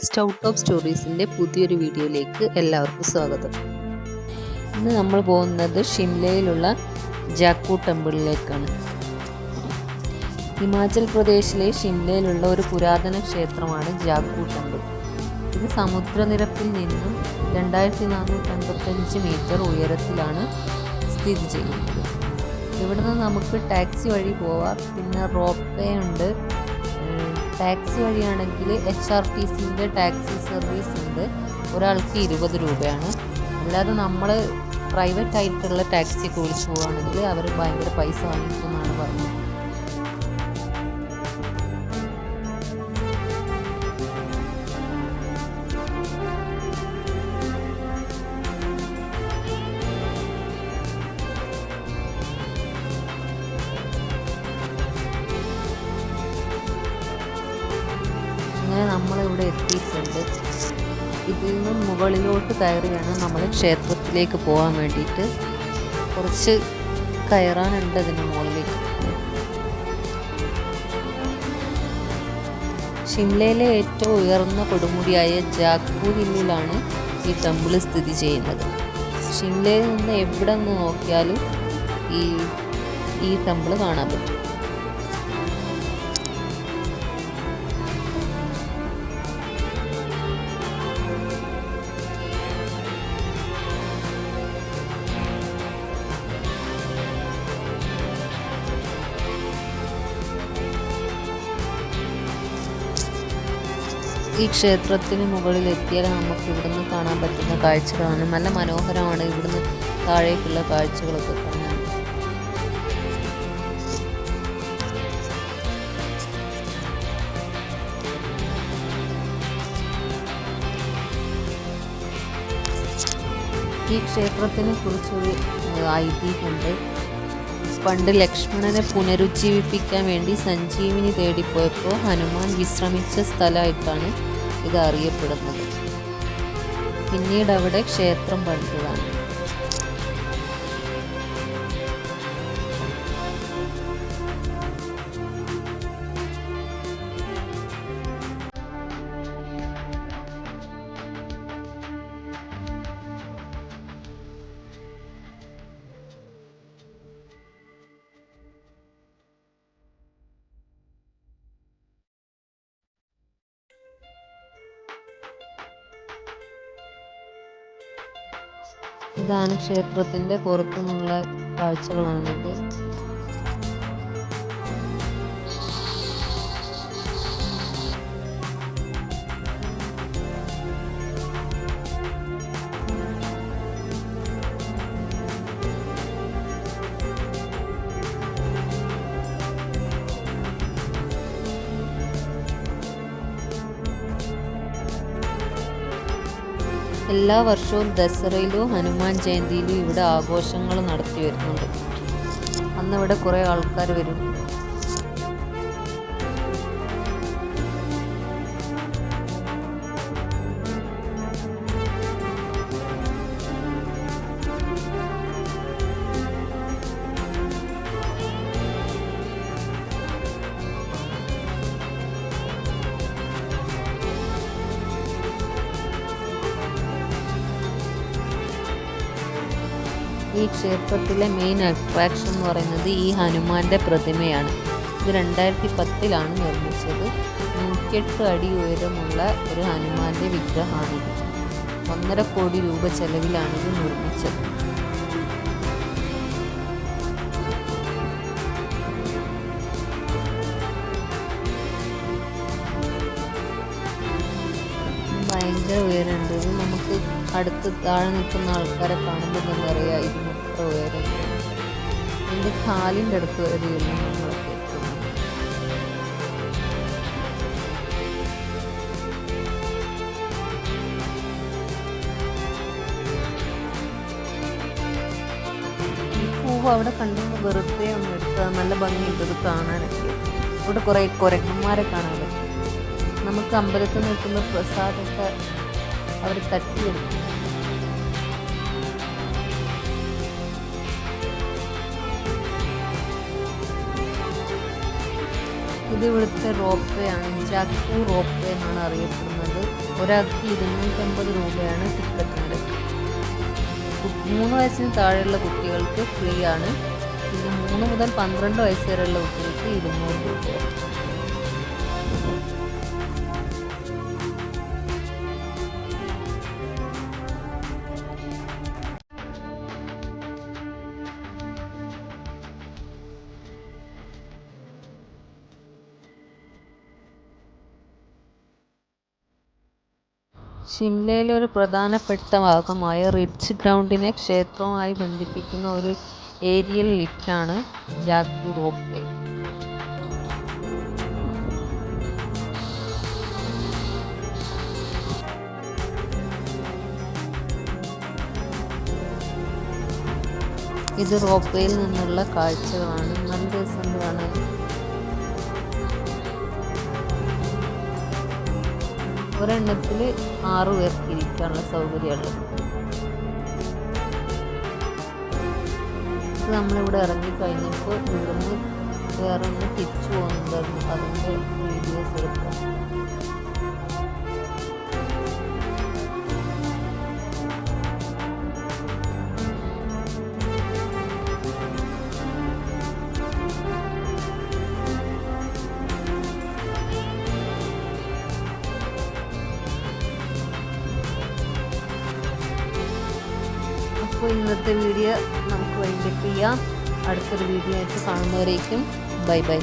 Just out of സ്റ്റോറീസിൻ്റെ പുതിയൊരു വീഡിയോയിലേക്ക് എല്ലാവർക്കും സ്വാഗതം. ഇന്ന് നമ്മൾ പോകുന്നത് ഷിംലയിലുള്ള ജാക്കു ടെമ്പിളിലേക്കാണ്. ഹിമാചൽ പ്രദേശിലെ ഷിംലയിലുള്ള ഒരു പുരാതന ക്ഷേത്രമാണ് ജാക്കു ടെമ്പിൾ. ഇത് സമുദ്രനിരപ്പിൽ നിന്നും 2455 മീറ്റർ ഉയരത്തിലാണ് സ്ഥിതി ചെയ്യുന്നത്. ഇവിടുന്ന് നമുക്ക് ടാക്സി വഴി പോവാം. പിന്നെ റോപ്പ് വേ ഉണ്ട്. ടാക്സി വഴിയാണെങ്കിൽ HRTCൻ്റെ ടാക്സി സർവീസ് ഉണ്ട്. ഒരാൾക്ക് 20 രൂപയാണ്. അല്ലാതെ നമ്മൾ പ്രൈവറ്റ് ആയിട്ടുള്ള ടാക്സിയൊക്കെ വിളിച്ച് പോവുകയാണെങ്കിൽ അവർ ഭയങ്കര പൈസ വാങ്ങിക്കുമെന്നാണ് പറഞ്ഞത്. അങ്ങനെ നമ്മളിവിടെ എത്തിയിട്ടുണ്ട്. ഇതിൽ നിന്നും മുകളിലോട്ട് കയറിയാണ് നമ്മൾ ക്ഷേത്രത്തിലേക്ക് പോകാൻ വേണ്ടിയിട്ട്. കുറച്ച് കയറാനുണ്ട് അതിന് മുകളിലേക്ക്. ഷിംലയിലെ ഏറ്റവും ഉയർന്ന കൊടുമുടിയായ ജാക്കു ഹില്ലിലാണ് ഈ ടെമ്പിൾ സ്ഥിതി ചെയ്യുന്നത്. ഷിംലയിൽ നിന്ന് എവിടെ നിന്ന് നോക്കിയാലും ഈ ടെമ്പിൾ കാണാൻ പറ്റും. ഈ ക്ഷേത്രത്തിന് മുകളിലെത്തിയാൽ നമുക്ക് ഇവിടുന്ന് കാണാൻ പറ്റുന്ന കാഴ്ചകളാണ്. നല്ല മനോഹരമാണ് ഇവിടുന്ന് താഴേക്കുള്ള കാഴ്ചകളൊക്കെ കാണാൻ. ഈ ക്ഷേത്രത്തിനെ കുറിച്ചൊരു ഐതിഹ്യമുണ്ട്. പണ്ട് ലക്ഷ്മണനെ പുനരുജ്ജീവിപ്പിക്കാൻ വേണ്ടി സഞ്ജീവിനി തേടിപ്പോയപ്പോൾ ഹനുമാൻ വിശ്രമിച്ച സ്ഥലമായിട്ടാണ് ഇത് അറിയപ്പെടുന്നത്. പിന്നീട് അവിടെ ക്ഷേത്രം പണിതതാണ്. ഇതാണ് ക്ഷേത്രത്തിൻ്റെ പുറത്തു നിന്നുള്ള കാഴ്ചകളാണിത്. എല്ലാ വർഷവും ദസറയിലും ഹനുമാൻ ജയന്തിയിലും ഇവിടെ ആഘോഷങ്ങൾ നടത്തി വരുന്നുണ്ട്. അന്നിവിടെ കുറേ ആൾക്കാർ വരും. ഈ ക്ഷേത്രത്തിലെ മെയിൻ അട്രാക്ഷൻ എന്ന് പറയുന്നത് ഈ ഹനുമാന്റെ പ്രതിമയാണ്. ഇത് 2010 നിർമ്മിച്ചത്. 108 അടി ഉയരമുള്ള ഒരു ഹനുമാന്റെ വിഗ്രഹമാണിത്. 1.5 കോടി രൂപ ചെലവിലാണ് ഇത് നിർമ്മിച്ചത്. ഭയങ്കര ഉയരമുണ്ട്. ഇത് നമുക്ക് അടുത്ത് താഴെ നിൽക്കുന്ന ആൾക്കാരെ കാണുമ്പോൾ തന്നെ അറിയാം ഇതിന് എത്ര ഉയരമുണ്ട്. എൻ്റെ കാലിൻ്റെ അടുത്ത് വരെയുള്ള നമ്മളൊക്കെ എത്തുന്നു. ഈ പൂവ് അവിടെ കണ്ടുമ്പോൾ വെറുതെ ഒന്ന് എടുത്താൽ നല്ല ഭംഗിയുണ്ട് ഇത് കാണാനൊക്കെ. ഇവിടെ കുറേ കുരങ്ങന്മാരെ കാണാൻ പറ്റും. നമുക്ക് അമ്പലത്തിൽ നിൽക്കുന്ന പ്രസാദമൊക്കെ അവർ തട്ടിയെടുക്കും. ഇത് ഇവിടുത്തെ റോപ്പ് വേ ആണ്. ജാക്കു റോപ്പ് വേ എന്നാണ് അറിയപ്പെടുന്നത്. ഒരാൾക്ക് 250 രൂപയാണ് ടിക്കറ്റിൻ്റെ. 3 വയസ്സിന് താഴെയുള്ള കുട്ടികൾക്ക് ഫ്രീ ആണ്. പിന്നെ 3 മുതൽ 12 വയസ്സ് വരെയുള്ള കുട്ടികൾക്ക് 200 രൂപയാണ്. ഷിംലയിലെ ഒരു പ്രധാനപ്പെട്ട ഭാഗമായ റിഡ്ജ് ഗ്രൗണ്ടിനെ ക്ഷേത്രവുമായി ബന്ധിപ്പിക്കുന്ന ഒരു ഏരിയൽ ലിഫ്റ്റാണ് ജാഗ്രി റോപ്പ് വേ. ഇത് റോപ്പ് വേയിൽ നിന്നുള്ള കാഴ്ചകളാണ്. നല്ല രസമുണ്ട് കാണാൻ. ഒരെണ്ണത്തിൽ 6 പേർക്ക് ഇരിക്കാനുള്ള സൗകര്യമുള്ളത്. ഇത് നമ്മളിവിടെ ഇറങ്ങിക്കഴിഞ്ഞപ്പോൾ ഇവിടുന്ന് വേറെ ഒന്ന് തിരിച്ചു പോകുന്നുണ്ടായിരുന്നു. അതിൻ്റെ വീഡിയോസ് എടുക്കാം. അപ്പോൾ ഇന്നത്തെ വീഡിയോ നമുക്ക് വൈൻഡപ്പ് ചെയ്യാം. അടുത്തൊരു വീഡിയോ ആയിട്ട് കാണുന്നവരേക്കും ബൈ ബൈ.